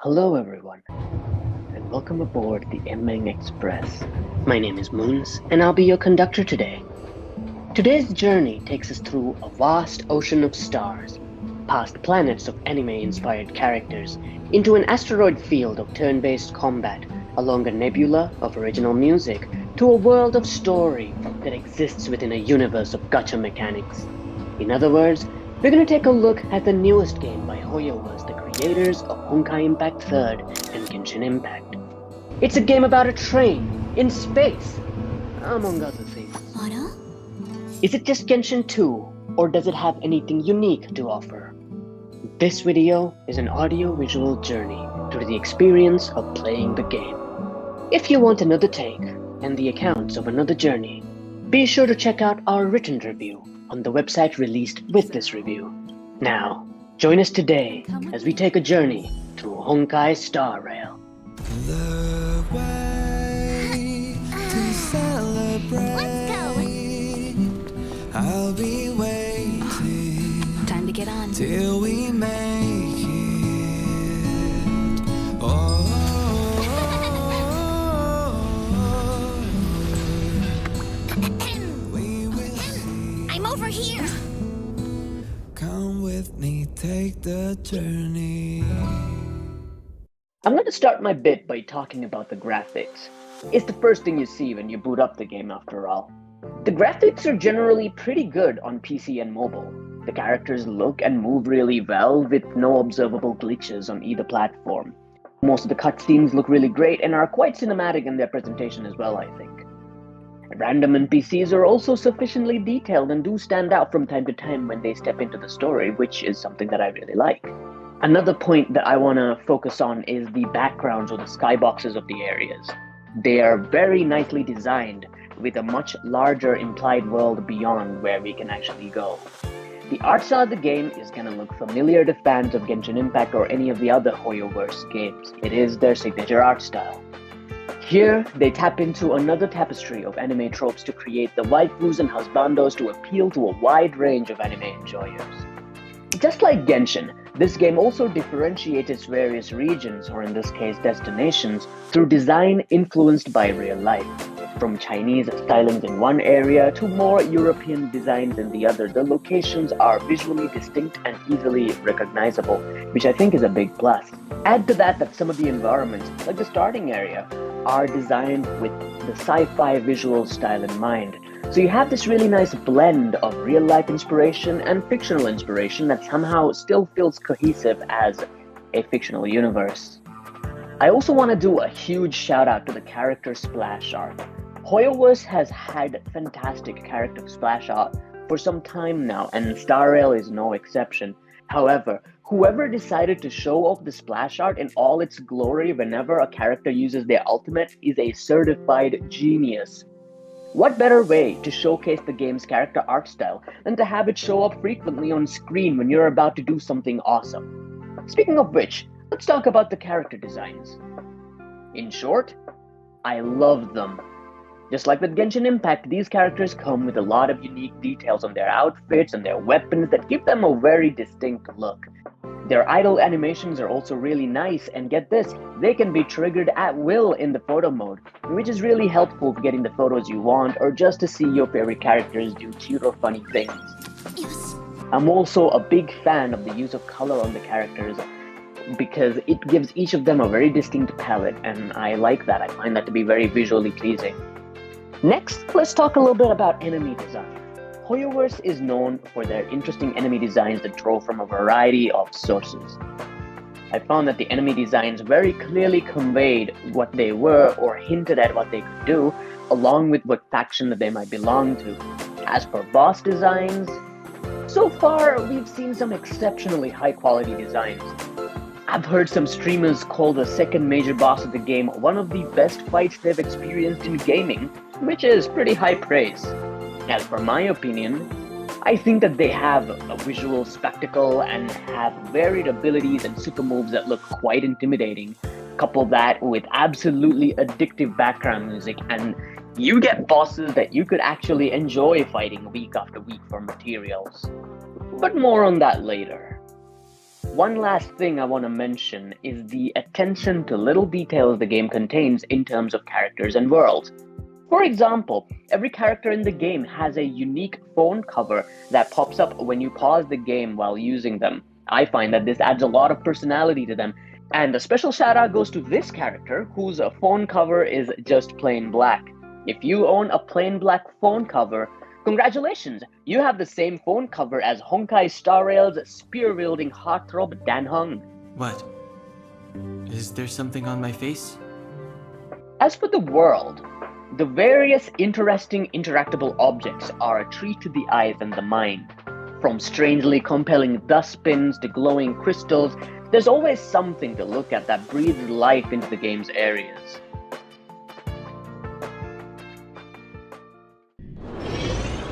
Hello everyone, and welcome aboard the Emeng Express. My name is Moons, and I'll be your conductor today. Today's journey takes us through a vast ocean of stars, past planets of anime-inspired characters, into an asteroid field of turn-based combat, along a nebula of original music, to a world of story that exists within a universe of gacha mechanics. In other words, we're going to take a look at the newest game by Hoyoverse, the creators of Honkai Impact 3rd and Genshin Impact. It's a game about a train in space, among other things. Is it just Genshin 2, or does it have anything unique to offer? This video is an audio-visual journey through the experience of playing the game. If you want another take and the accounts of another journey, be sure to check out our written review on the website released with this review. Now, join us today as we take a journey through Honkai Star Rail. The way to celebrate. Let's go. I'll be waiting. Time to get on. Till we make it. Oh, we will see. I'm over here. Come with me, take the journey. I'm going to start my bit by talking about the graphics. It's the first thing you see when you boot up the game after all. The graphics are generally pretty good on PC and mobile. The characters look and move really well with no observable glitches on either platform. Most of the cutscenes look really great and are quite cinematic in their presentation as well, I think. Random NPCs are also sufficiently detailed and do stand out from time to time when they step into the story, which is something that I really like. Another point that I want to focus on is the backgrounds or the skyboxes of the areas. They are very nicely designed, with a much larger implied world beyond where we can actually go. The art style of the game is going to look familiar to fans of Genshin Impact or any of the other Hoyoverse games. It is their signature art style. Here, they tap into another tapestry of anime tropes to create the waifus and husbandos to appeal to a wide range of anime enjoyers. Just like Genshin, this game also differentiates its various regions, or in this case destinations, through design influenced by real life. From Chinese stylings in one area to more European designs in the other, the locations are visually distinct and easily recognizable, which I think is a big plus. Add to that some of the environments, like the starting area, are designed with the sci-fi visual style in mind. So you have this really nice blend of real-life inspiration and fictional inspiration that somehow still feels cohesive as a fictional universe. I also want to do a huge shout out to the character splash art. Hoyoverse has had fantastic character splash art for some time now, and Star Rail is no exception. However, whoever decided to show off the splash art in all its glory whenever a character uses their ultimate is a certified genius. What better way to showcase the game's character art style than to have it show up frequently on screen when you're about to do something awesome? Speaking of which, let's talk about the character designs. In short, I love them. Just like with Genshin Impact, these characters come with a lot of unique details on their outfits and their weapons that give them a very distinct look. Their idle animations are also really nice, and get this, they can be triggered at will in the photo mode, which is really helpful for getting the photos you want or just to see your favorite characters do cute or funny things. Yes. I'm also a big fan of the use of color on the characters because it gives each of them a very distinct palette, and I like that. I find that to be very visually pleasing. Next, let's talk a little bit about enemy design. Hoyoverse is known for their interesting enemy designs that draw from a variety of sources. I found that the enemy designs very clearly conveyed what they were or hinted at what they could do, along with what faction that they might belong to. As for boss designs, so far we've seen some exceptionally high quality designs. I've heard some streamers call the second major boss of the game one of the best fights they've experienced in gaming, which is pretty high praise. As for my opinion, I think that they have a visual spectacle and have varied abilities and super moves that look quite intimidating. Couple that with absolutely addictive background music, and you get bosses that you could actually enjoy fighting week after week for materials. But more on that later. One last thing I want to mention is the attention to little details the game contains in terms of characters and worlds. For example, every character in the game has a unique phone cover that pops up when you pause the game while using them. I find that this adds a lot of personality to them, and a special shout out goes to this character whose phone cover is just plain black. If you own a plain black phone cover, congratulations! You have the same phone cover as Honkai Star Rail's spear-wielding heartthrob Dan Hung. What? Is there something on my face? As for the world, the various interesting interactable objects are a treat to the eyes and the mind. From strangely compelling dustbins to glowing crystals, there's always something to look at that breathes life into the game's areas.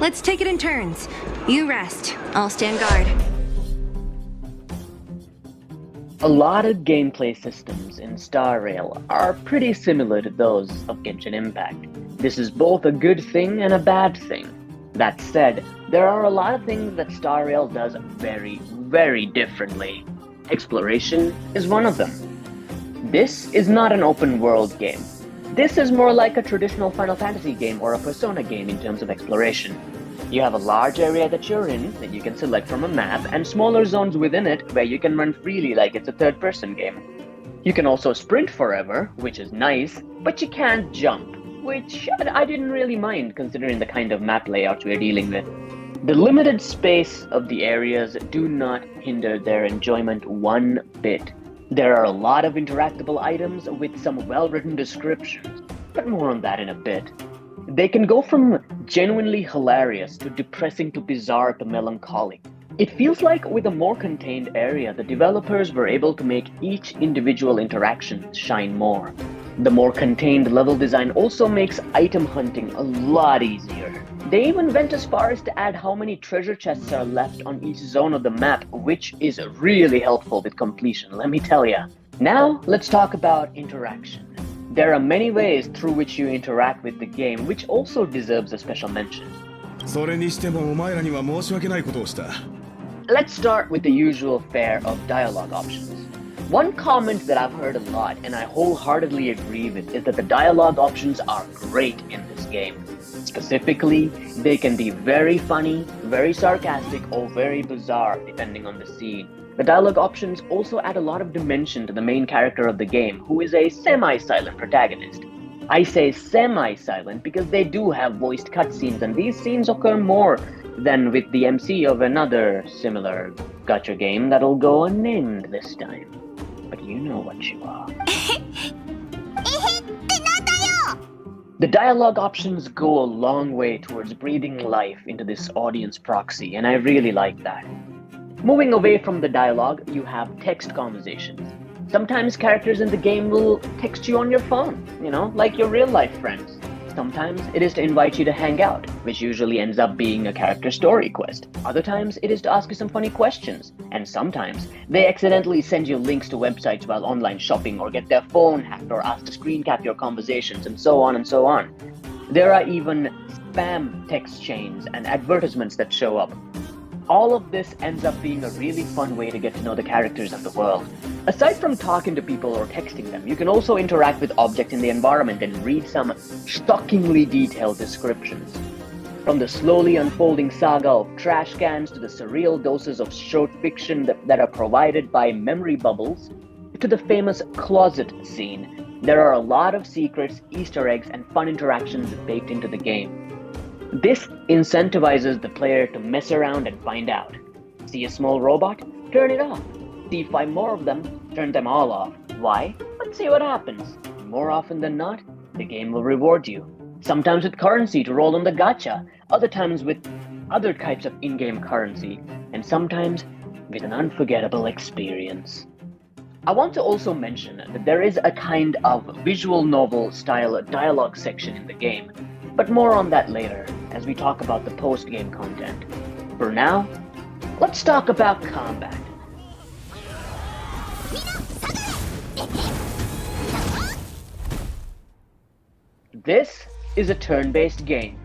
Let's take it in turns. You rest. I'll stand guard. A lot of gameplay systems in Star Rail are pretty similar to those of Genshin Impact. This is both a good thing and a bad thing. That said, there are a lot of things that Star Rail does very, very differently. Exploration is one of them. This is not an open world game. This is more like a traditional Final Fantasy game or a Persona game in terms of exploration. You have a large area that you're in that you can select from a map, and smaller zones within it where you can run freely like it's a third-person game. You can also sprint forever, which is nice, but you can't jump, which I didn't really mind considering the kind of map layouts we're dealing with. The limited space of the areas do not hinder their enjoyment one bit. There are a lot of interactable items with some well-written descriptions, but more on that in a bit. They can go from genuinely hilarious to depressing to bizarre to melancholic. It feels like with a more contained area, the developers were able to make each individual interaction shine more. The more contained level design also makes item hunting a lot easier. They even went as far as to add how many treasure chests are left on each zone of the map, which is really helpful with completion, let me tell ya. Now, let's talk about interaction. There are many ways through which you interact with the game, which also deserves a special mention. それにしてもお前らには申し訳ないことをした。 Let's start with the usual fare of dialogue options. One comment that I've heard a lot, and I wholeheartedly agree with, is that the dialogue options are great in this game. Specifically, they can be very funny, very sarcastic, or very bizarre depending on the scene. The dialogue options also add a lot of dimension to the main character of the game, who is a semi-silent protagonist. I say semi-silent because they do have voiced cutscenes, and these scenes occur more than with the MC of another similar gacha game that'll go unnamed this time. But you know what you are. The dialogue options go a long way towards breathing life into this audience proxy, and I really like that. Moving away from the dialogue, you have text conversations. Sometimes characters in the game will text you on your phone, like your real-life friends. Sometimes it is to invite you to hang out, which usually ends up being a character story quest. Other times it is to ask you some funny questions. And sometimes they accidentally send you links to websites while online shopping, or get their phone hacked, or ask to screen cap your conversations, and so on and so on. There are even spam text chains and advertisements that show up. All of this ends up being a really fun way to get to know the characters of the world. Aside from talking to people or texting them, you can also interact with objects in the environment and read some shockingly detailed descriptions. From the slowly unfolding saga of trash cans to the surreal doses of short fiction that are provided by memory bubbles, to the famous closet scene, there are a lot of secrets, Easter eggs, and fun interactions baked into the game. This incentivizes the player to mess around and find out. See a small robot? Turn it off. See 5 more of them? Turn them all off. Why? Let's see what happens. More often than not, the game will reward you. Sometimes with currency to roll on the gacha, other times with other types of in-game currency, and sometimes with an unforgettable experience. I want to also mention that there is a kind of visual novel style dialogue section in the game, but more on that later as we talk about the post-game content. For now, let's talk about combat. This is a turn-based game.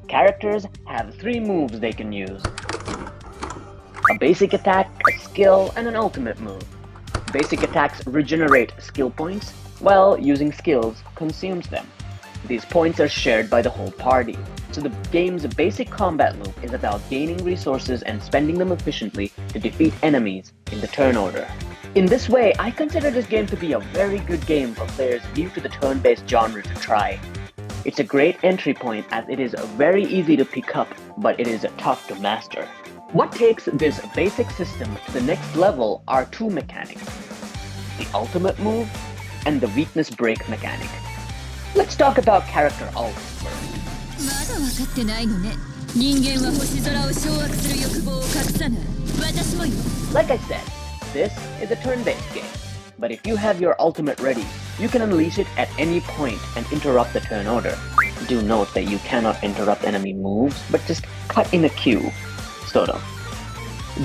Characters have 3 moves they can use. a basic attack, a skill, and an ultimate move. Basic attacks regenerate skill points, while using skills consumes them. These points are shared by the whole party, so the game's basic combat loop is about gaining resources and spending them efficiently to defeat enemies in the turn order. In this way, I consider this game to be a very good game for players new to the turn-based genre to try. It's a great entry point as it is very easy to pick up, but it is tough to master. What takes this basic system to the next level are two mechanics: the ultimate move and the weakness break mechanic. Let's talk about character ults first. まだ分かってないのね。人間は星空を掌握する欲望を隠さない。私もよ。Like I said, this is a turn-based game, but if you have your ultimate ready, you can unleash it at any point and interrupt the turn order. Do note that you cannot interrupt enemy moves, but just cut in a queue, sort of.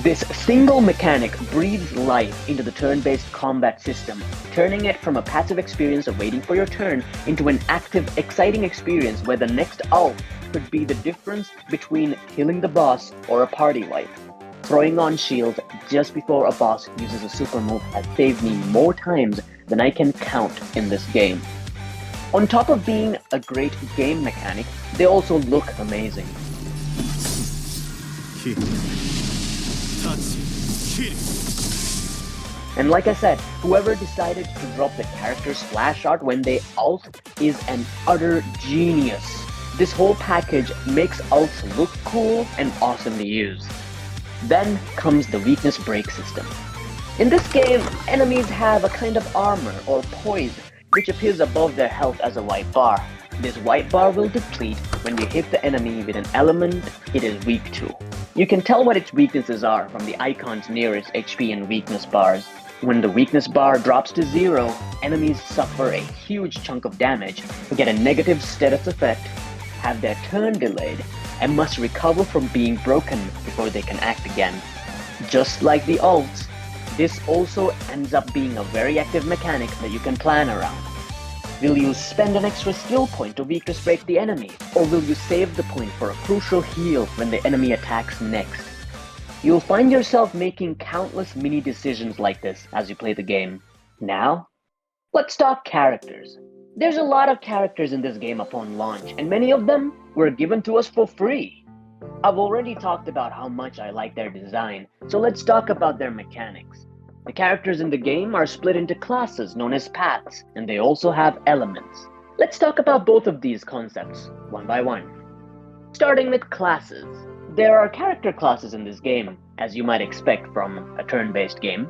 This single mechanic breathes life into the turn-based combat system, turning it from a passive experience of waiting for your turn into an active, exciting experience where the next ult could be the difference between killing the boss or a party wipe. Throwing on shields just before a boss uses a super move has saved me more times than I can count in this game. On top of being a great game mechanic, they also look amazing. And like I said, whoever decided to drop the character splash art when they ult is an utter genius. This whole package makes ults look cool and awesome to use. Then comes the weakness break system. In this game, enemies have a kind of armor or poise which appears above their health as a white bar. This white bar will deplete when you hit the enemy with an element it is weak to. You can tell what its weaknesses are from the icons near its HP and weakness bars. When the weakness bar drops to 0, enemies suffer a huge chunk of damage, get a negative status effect, have their turn delayed, and must recover from being broken before they can act again. Just like the ults, this also ends up being a very active mechanic that you can plan around. Will you spend an extra skill point to weakness break the enemy, or will you save the point for a crucial heal when the enemy attacks next? You'll find yourself making countless mini decisions like this as you play the game. Now, let's talk characters. There's a lot of characters in this game upon launch, and many of them were given to us for free. I've already talked about how much I like their design, so let's talk about their mechanics. The characters in the game are split into classes known as paths, and they also have elements. Let's talk about both of these concepts, one by one. Starting with classes. There are character classes in this game, as you might expect from a turn-based game.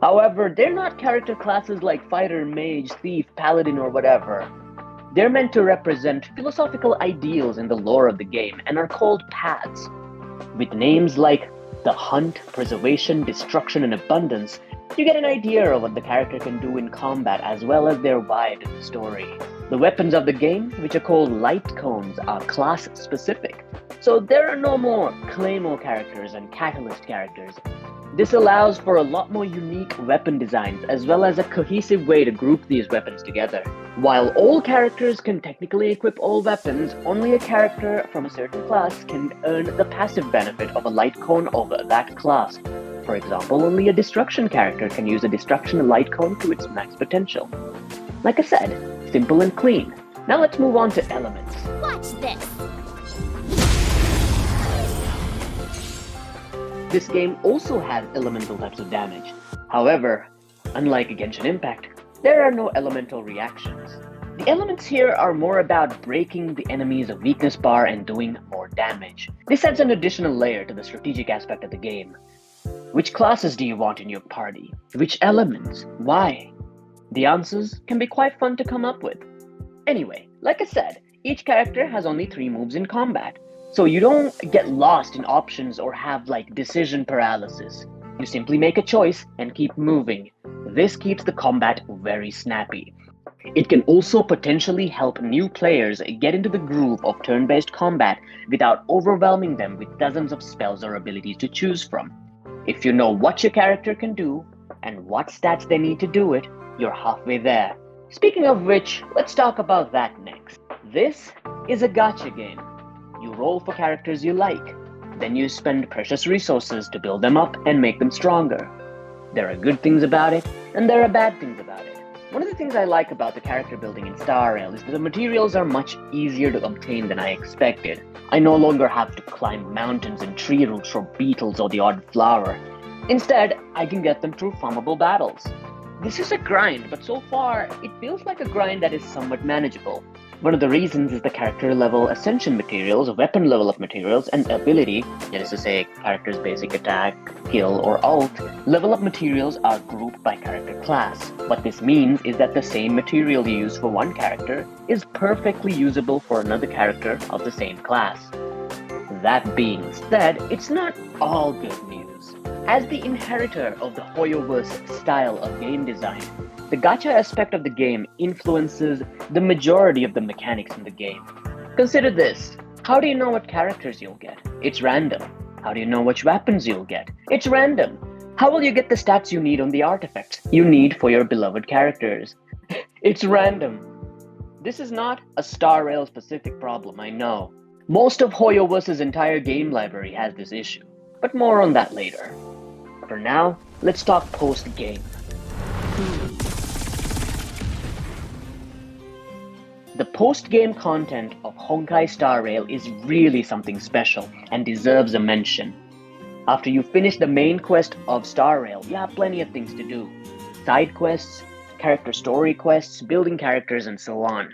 However, they're not character classes like fighter, mage, thief, paladin, or whatever. They're meant to represent philosophical ideals in the lore of the game and are called paths. With names like the hunt, preservation, destruction, and abundance, you get an idea of what the character can do in combat as well as their vibe in the story. The weapons of the game, which are called light cones, are class-specific, so there are no more claymore characters and catalyst characters. This allows for a lot more unique weapon designs as well as a cohesive way to group these weapons together. While all characters can technically equip all weapons, only a character from a certain class can earn the passive benefit of a light cone over that class. For example, only a destruction character can use a destruction light cone to its max potential. Like I said, simple and clean. Now let's move on to elements. Watch this. This game also has elemental types of damage. However, unlike Genshin Impact, there are no elemental reactions. The elements here are more about breaking the enemy's weakness bar and doing more damage. This adds an additional layer to the strategic aspect of the game. Which classes do you want in your party? Which elements? Why? The answers can be quite fun to come up with. Anyway, like I said, each character has only 3 moves in combat, so you don't get lost in options or have decision paralysis. You simply make a choice and keep moving. This keeps the combat very snappy. It can also potentially help new players get into the groove of turn-based combat without overwhelming them with dozens of spells or abilities to choose from. If you know what your character can do and what stats they need to do it, you're halfway there. Speaking of which, let's talk about that next. This is a gacha game. You roll for characters you like. Then you spend precious resources to build them up and make them stronger. There are good things about it, and there are bad things about it. One of the things I like about the character building in Star Rail is that the materials are much easier to obtain than I expected. I no longer have to climb mountains and tree roots for beetles or the odd flower. Instead, I can get them through farmable battles. This is a grind, but so far, it feels like a grind that is somewhat manageable. One of the reasons is the character level ascension materials, weapon level up materials, and ability, that is to say, character's basic attack, skill, or ult, level up materials are grouped by character class. What this means is that the same material you use for one character is perfectly usable for another character of the same class. That being said, it's not all good news. As the inheritor of the Hoyoverse style of game design, the gacha aspect of the game influences the majority of the mechanics in the game. Consider this. How do you know what characters you'll get? It's random. How do you know which weapons you'll get? It's random. How will you get the stats you need on the artifacts you need for your beloved characters? It's random. This is not a Star Rail specific problem, I know. Most of Hoyoverse's entire game library has this issue, but more on that later. For now, let's talk post-game. The post-game content of Honkai Star Rail is really something special and deserves a mention. After you finish the main quest of Star Rail, you have plenty of things to do. Side quests, character story quests, building characters, and so on.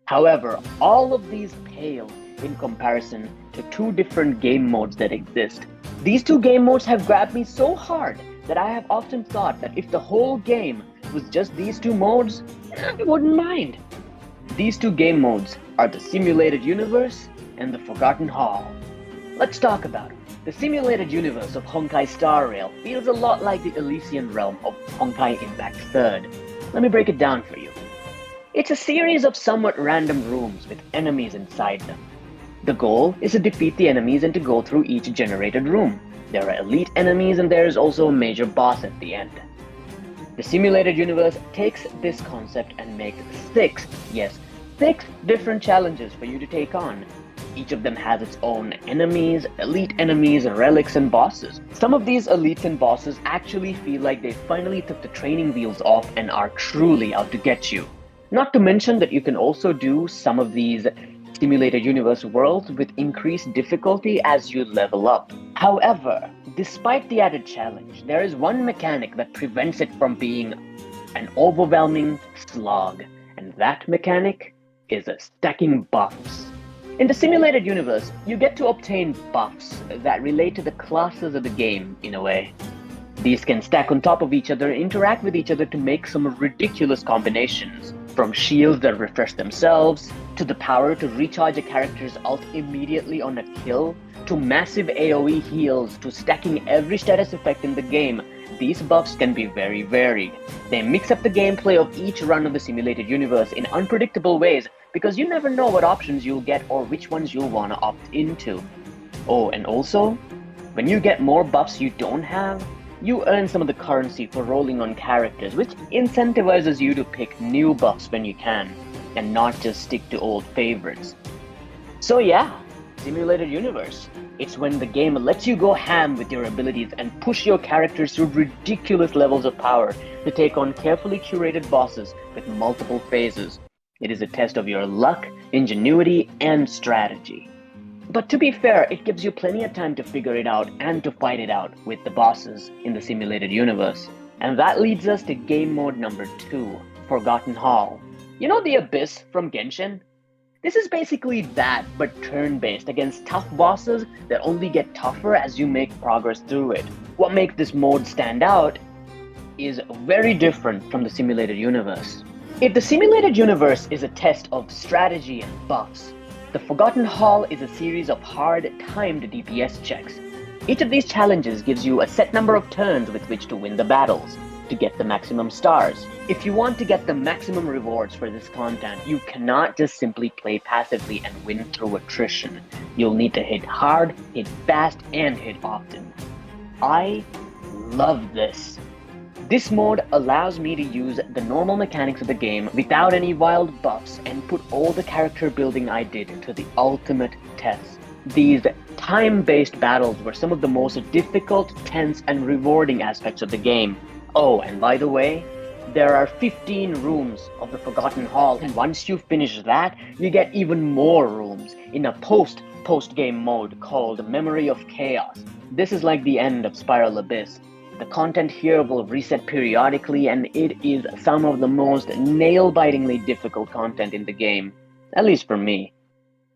However, all of these pale in comparison to two different game modes that exist. These two game modes have grabbed me so hard that I have often thought that if the whole game was just these two modes, I wouldn't mind. These two game modes are the Simulated Universe and the Forgotten Hall. Let's talk about it. The Simulated Universe of Honkai Star Rail feels a lot like the Elysian Realm of Honkai Impact 3rd. Let me break it down for you. It's a series of somewhat random rooms with enemies inside them. The goal is to defeat the enemies and to go through each generated room. There are elite enemies and there is also a major boss at the end. The Simulated Universe takes this concept and makes six different challenges for you to take on. Each of them has its own enemies, elite enemies, relics, and bosses. Some of these elites and bosses actually feel like they finally took the training wheels off and are truly out to get you. Not to mention that you can also do some of these Simulated Universe worlds with increased difficulty as you level up. However, despite the added challenge, there is one mechanic that prevents it from being an overwhelming slog, and that mechanic is stacking buffs. In the Simulated Universe, you get to obtain buffs that relate to the classes of the game in a way. These can stack on top of each other and interact with each other to make some ridiculous combinations. From shields that refresh themselves, to the power to recharge a character's ult immediately on a kill, to massive AoE heals, to stacking every status effect in the game, these buffs can be very varied. They mix up the gameplay of each run of the Simulated Universe in unpredictable ways because you never know what options you'll get or which ones you'll want to opt into. Oh, and also, when you get more buffs you don't have, you earn some of the currency for rolling on characters, which incentivizes you to pick new buffs when you can, and not just stick to old favorites. So yeah, Simulated Universe. It's when the game lets you go ham with your abilities and push your characters to ridiculous levels of power to take on carefully curated bosses with multiple phases. It is a test of your luck, ingenuity, and strategy. But to be fair, it gives you plenty of time to figure it out and to fight it out with the bosses in the Simulated Universe. And that leads us to game mode number 2, Forgotten Hall. You know the Abyss from Genshin? This is basically that, but turn-based against tough bosses that only get tougher as you make progress through it. What makes this mode stand out is very different from the Simulated Universe. If the Simulated Universe is a test of strategy and buffs, the Forgotten Hall is a series of hard, timed DPS checks. Each of these challenges gives you a set number of turns with which to win the battles, to get the maximum stars. If you want to get the maximum rewards for this content, you cannot just simply play passively and win through attrition. You'll need to hit hard, hit fast, and hit often. I love this. This mode allows me to use the normal mechanics of the game without any wild buffs and put all the character building I did to the ultimate test. These time-based battles were some of the most difficult, tense, and rewarding aspects of the game. Oh, and by the way, there are 15 rooms of the Forgotten Hall, and once you finish that, you get even more rooms in a post-game mode called Memory of Chaos. This is like the end of Spiral Abyss. The content here will reset periodically, and it is some of the most nail-bitingly difficult content in the game, at least for me.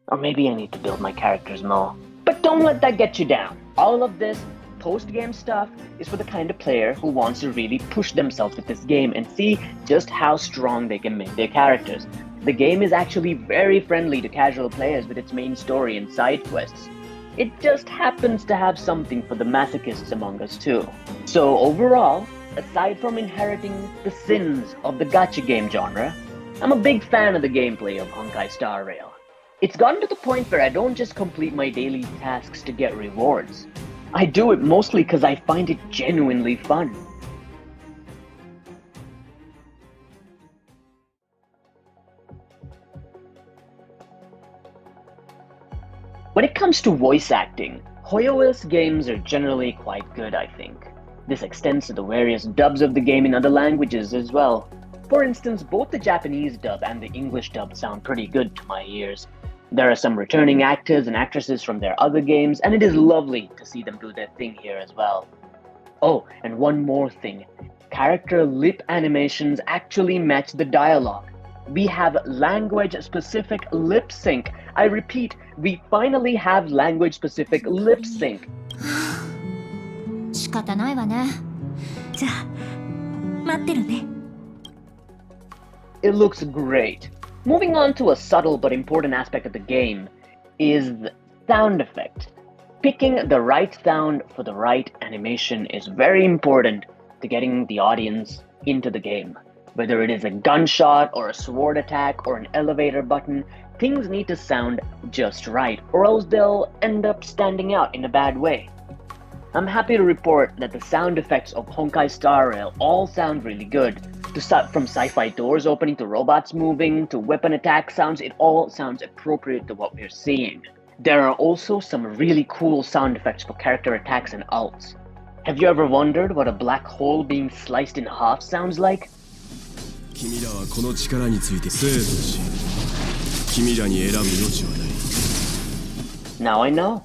Or maybe I need to build my characters more. But don't let that get you down. All of this post-game stuff is for the kind of player who wants to really push themselves with this game and see just how strong they can make their characters. The game is actually very friendly to casual players with its main story and side quests. It just happens to have something for the masochists among us too. So overall, aside from inheriting the sins of the gacha game genre, I'm a big fan of the gameplay of Honkai Star Rail. It's gotten to the point where I don't just complete my daily tasks to get rewards. I do it mostly because I find it genuinely fun. When it comes to voice acting, Hoyoverse games are generally quite good, I think. This extends to the various dubs of the game in other languages as well. For instance, both the Japanese dub and the English dub sound pretty good to my ears. There are some returning actors and actresses from their other games, and it is lovely to see them do their thing here as well. Oh, and one more thing. Character lip animations actually match the dialogue. We have language-specific lip sync. I repeat, we finally have language-specific lip sync. 仕方ないわね。じゃあ、待ってるね。It looks great. Moving on to a subtle but important aspect of the game is the sound effect. Picking the right sound for the right animation is very important to getting the audience into the game. Whether it is a gunshot or a sword attack or an elevator button, things need to sound just right, or else they'll end up standing out in a bad way. I'm happy to report that the sound effects of Honkai Star Rail all sound really good. From sci-fi doors opening to robots moving to weapon attack sounds, it all sounds appropriate to what we're seeing. There are also some really cool sound effects for character attacks and ults. Have you ever wondered what a black hole being sliced in half sounds like? 君らはこの力について生と死。君らに選ぶ余地はない。Now I know.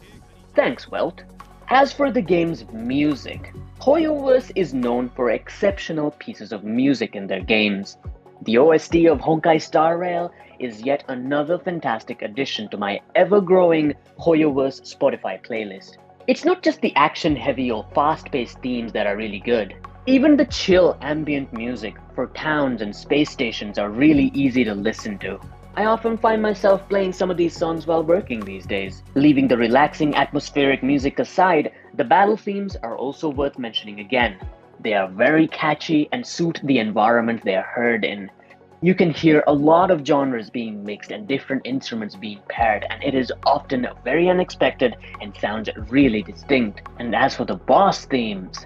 Thanks, Welt. As for the game's music, Hoyoverse is known for exceptional pieces of music in their games. The OST of Honkai Star Rail is yet another fantastic addition to my ever-growing Hoyoverse Spotify playlist. It's not just the action-heavy or fast-paced themes that are really good. Even the chill ambient music for towns and space stations are really easy to listen to. I often find myself playing some of these songs while working these days. Leaving the relaxing atmospheric music aside, the battle themes are also worth mentioning again. They are very catchy and suit the environment they are heard in. You can hear a lot of genres being mixed and different instruments being paired, and it is often very unexpected and sounds really distinct. And as for the boss themes,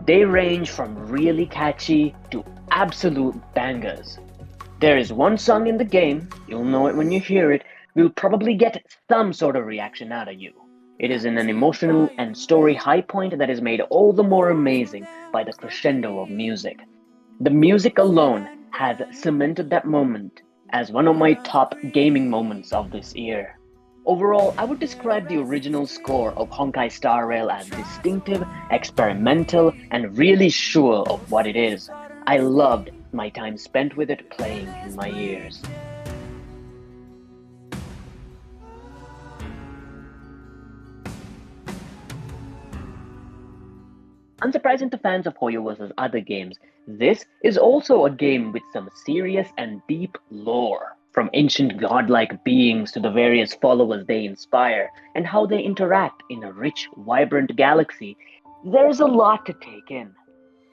they range from really catchy to absolute bangers. There is one song in the game, you'll know it when you hear it, will probably get some sort of reaction out of you. It is in an emotional and story high point that is made all the more amazing by the crescendo of music. The music alone has cemented that moment as one of my top gaming moments of this year. Overall, I would describe the original score of Honkai Star Rail as distinctive, experimental, and really sure of what it is. I loved my time spent with it playing in my ears. Unsurprising to fans of Hoyoverse's other games, this is also a game with some serious and deep lore. From ancient godlike beings to the various followers they inspire, and how they interact in a rich, vibrant galaxy, there's a lot to take in.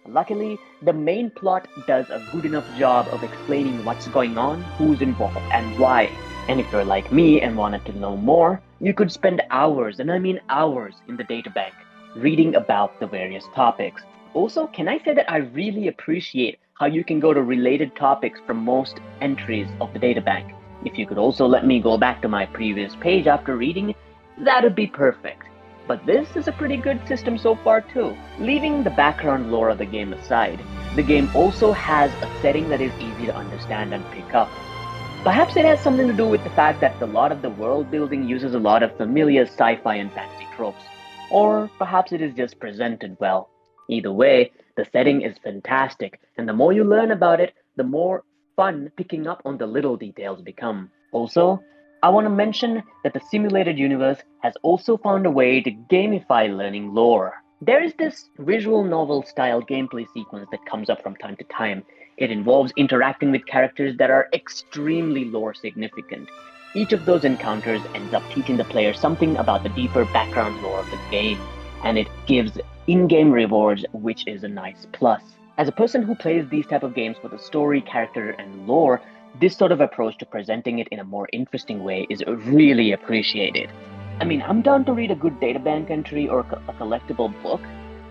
Luckily, the main plot does a good enough job of explaining what's going on, who's involved, and why. And if you're like me and wanted to know more, you could spend hours, and I mean hours, in the databank, reading about the various topics. Also, can I say that I really appreciate how you can go to related topics from most entries of the databank. If you could also let me go back to my previous page after reading, that'd be perfect. But this is a pretty good system so far too. Leaving the background lore of the game aside, the game also has a setting that is easy to understand and pick up. Perhaps it has something to do with the fact that a lot of the world building uses a lot of familiar sci-fi and fantasy tropes. Or perhaps it is just presented well. Either way, the setting is fantastic, and the more you learn about it, the more fun picking up on the little details become. Also, I want to mention that the simulated universe has also found a way to gamify learning lore. There is this visual novel style gameplay sequence that comes up from time to time. It involves interacting with characters that are extremely lore significant. Each of those encounters ends up teaching the player something about the deeper background lore of the game, and it gives in-game rewards, which is a nice plus. As a person who plays these type of games for the story, character, and lore, this sort of approach to presenting it in a more interesting way is really appreciated. I mean, I'm down to read a good databank entry or a collectible book,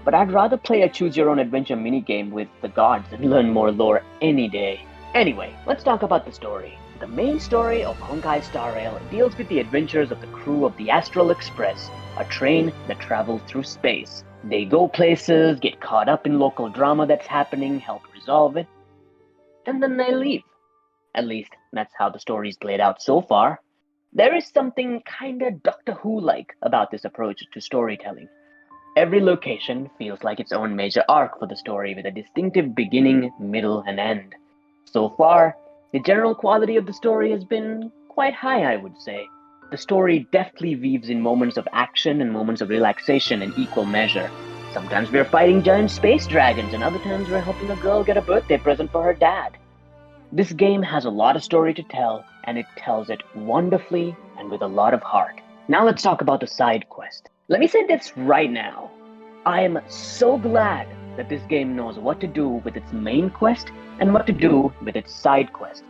but I'd rather play a choose-your-own-adventure minigame with the gods and learn more lore any day. Anyway, let's talk about the story. The main story of Honkai Star Rail deals with the adventures of the crew of the Astral Express, a train that travels through space. They go places, get caught up in local drama that's happening, help resolve it, and then they leave. At least, that's how the story's played out so far. There is something kinda Doctor Who-like about this approach to storytelling. Every location feels like its own major arc for the story with a distinctive beginning, middle, and end. So far, the general quality of the story has been quite high, I would say. The story deftly weaves in moments of action and moments of relaxation in equal measure. Sometimes we're fighting giant space dragons, and other times we're helping a girl get a birthday present for her dad. This game has a lot of story to tell, and it tells it wonderfully and with a lot of heart. Now let's talk about the side quest. Let me say this right now. I am so glad that this game knows what to do with its main quest and what to do with its side quest.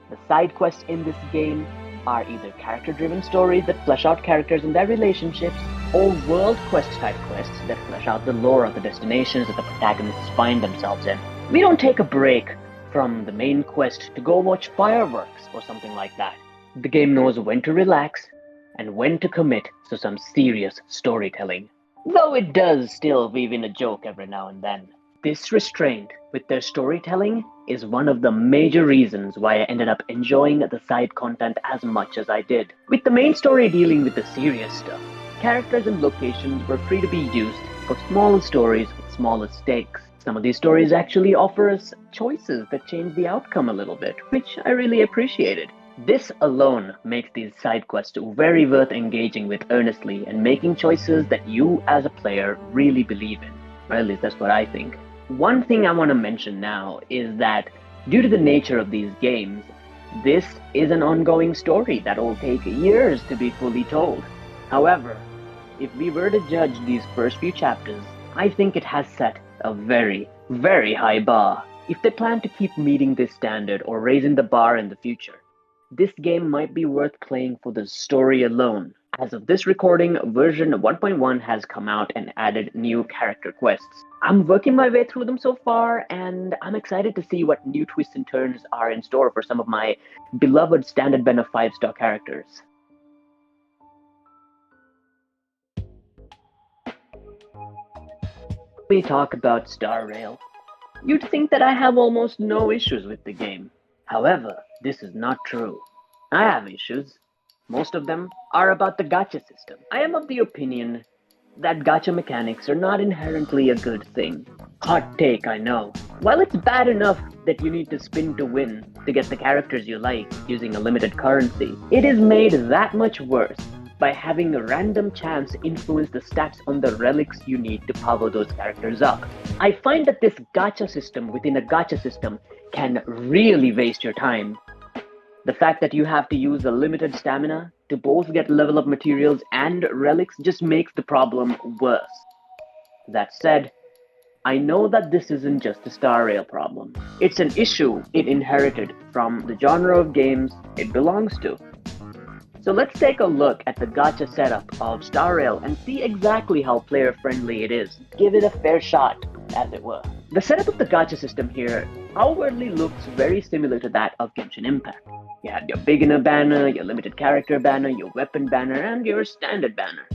The side quests in this game are either character-driven stories that flesh out characters and their relationships, or world quest type quests that flesh out the lore of the destinations that the protagonists find themselves in. We don't take a break from the main quest to go watch fireworks or something like that. The game knows when to relax and when to commit to some serious storytelling. Though it does still weave in a joke every now and then. This restraint with their storytelling is one of the major reasons why I ended up enjoying the side content as much as I did. With the main story dealing with the serious stuff, characters and locations were free to be used for smaller stories with smaller stakes. Some of these stories actually offer us choices that change the outcome a little bit, which I really appreciated. This alone makes these side quests very worth engaging with earnestly and making choices that you as a player really believe in. Or at least that's what I think. One thing I want to mention now is that due to the nature of these games, this is an ongoing story that will take years to be fully told. However, if we were to judge these first few chapters, I think it has set a very, very high bar. If they plan to keep meeting this standard or raising the bar in the future, this game might be worth playing for the story alone. As of this recording, version 1.1 has come out and added new character quests. I'm working my way through them so far, and I'm excited to see what new twists and turns are in store for some of my beloved standard banner 5-star characters. We talk about Star Rail. You'd think that I have almost no issues with the game. However, this is not true. I have issues. Most of them are about the gacha system. I am of the opinion that gacha mechanics are not inherently a good thing. Hot take, I know. While it's bad enough that you need to spin to win to get the characters you like using a limited currency, it is made that much worse by having a random chance influence the stats on the relics you need to power those characters up. I find that this gacha system within a gacha system can really waste your time. The fact that you have to use a limited stamina to both get level up materials and relics just makes the problem worse. That said, I know that this isn't just a Star Rail problem. It's an issue it inherited from the genre of games it belongs to. So let's take a look at the gacha setup of Star Rail and see exactly how player-friendly it is. Give it a fair shot, as it were. The setup of the gacha system here outwardly looks very similar to that of Genshin Impact. You have your beginner banner, your limited character banner, your weapon banner, and your standard banner.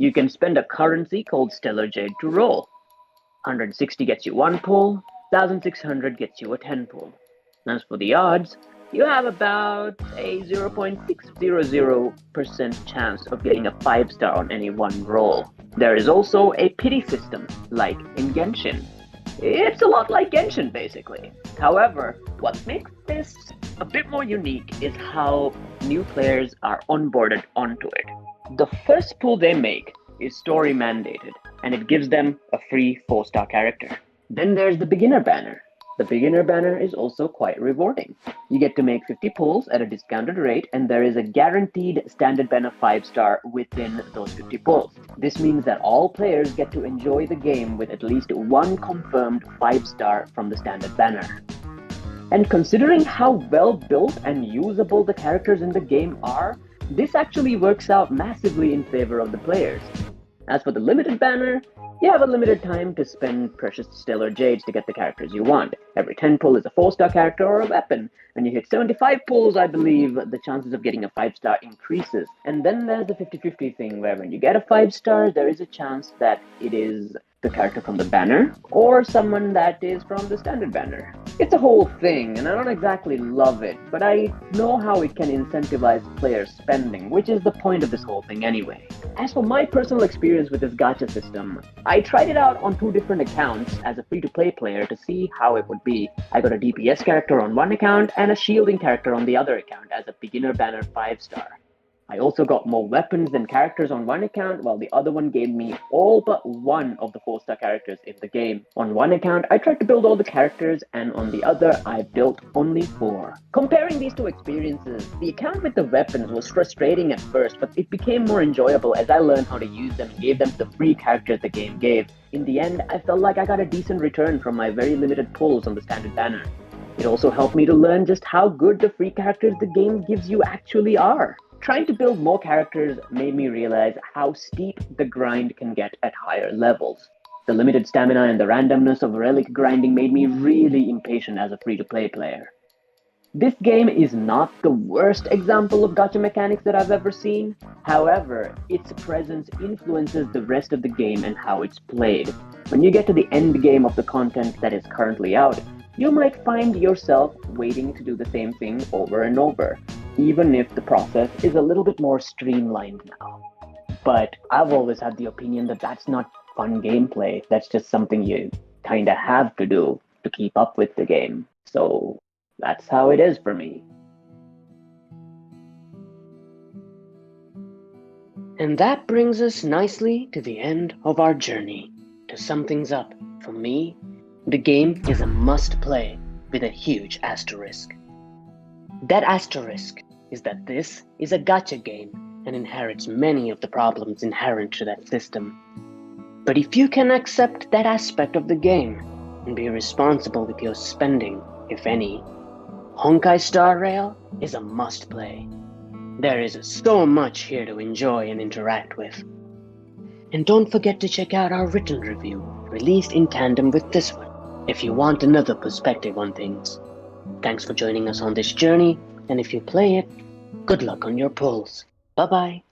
You can spend a currency called Stellar Jade to roll. 160 gets you 1 pull, 1600 gets you a 10 pull. As for the odds, you have about a 0.600% chance of getting a 5-star on any one roll. There is also a pity system, like in Genshin. It's a lot like Genshin, basically. However, what makes this a bit more unique is how new players are onboarded onto it. The first pull they make is story mandated, and it gives them a free 4-star character. Then there's the beginner banner. The beginner banner is also quite rewarding. You get to make 50 pulls at a discounted rate, and there is a guaranteed standard banner 5-star within those 50 pulls. This means that all players get to enjoy the game with at least one confirmed 5-star from the standard banner. And considering how well built and usable the characters in the game are, this actually works out massively in favor of the players. As for the limited banner, you have a limited time to spend precious stellar jades to get the characters you want. Every 10 pull is a 4-star character or a weapon. When you hit 75 pulls, I believe, the chances of getting a 5-star increases. And then there's the 50-50 thing, where when you get a 5-star, there is a chance that it is the character from the banner, or someone that is from the standard banner. It's a whole thing, and I don't exactly love it, but I know how it can incentivize player spending, which is the point of this whole thing anyway. As for my personal experience with this gacha system, I tried it out on 2 different accounts as a free-to-play player to see how it would be. I got a DPS character on one account and a shielding character on the other account as a beginner banner 5-star. I also got more weapons than characters on one account, while the other one gave me all but one of the 4-star characters in the game. On one account, I tried to build all the characters, and on the other, I built only 4. Comparing these 2 experiences, the account with the weapons was frustrating at first, but it became more enjoyable as I learned how to use them and gave them the free characters the game gave. In the end, I felt like I got a decent return from my very limited pulls on the standard banner. It also helped me to learn just how good the free characters the game gives you actually are. Trying to build more characters made me realize how steep the grind can get at higher levels. The limited stamina and the randomness of relic grinding made me really impatient as a free-to-play player. This game is not the worst example of gacha mechanics that I've ever seen. However, its presence influences the rest of the game and how it's played. When you get to the end game of the content that is currently out, you might find yourself waiting to do the same thing over and over, even if the process is a little bit more streamlined now. But I've always had the opinion that that's not fun gameplay. That's just something you kinda have to do to keep up with the game. So that's how it is for me. And that brings us nicely to the end of our journey. To sum things up, for me, the game is a must-play with a huge asterisk. That asterisk is that this is a gacha game and inherits many of the problems inherent to that system. But if you can accept that aspect of the game and be responsible with your spending, if any, Honkai Star Rail is a must-play. There is so much here to enjoy and interact with. And don't forget to check out our written review, released in tandem with this one, if you want another perspective on things. Thanks for joining us on this journey, and if you play it, good luck on your pulls. Bye-bye.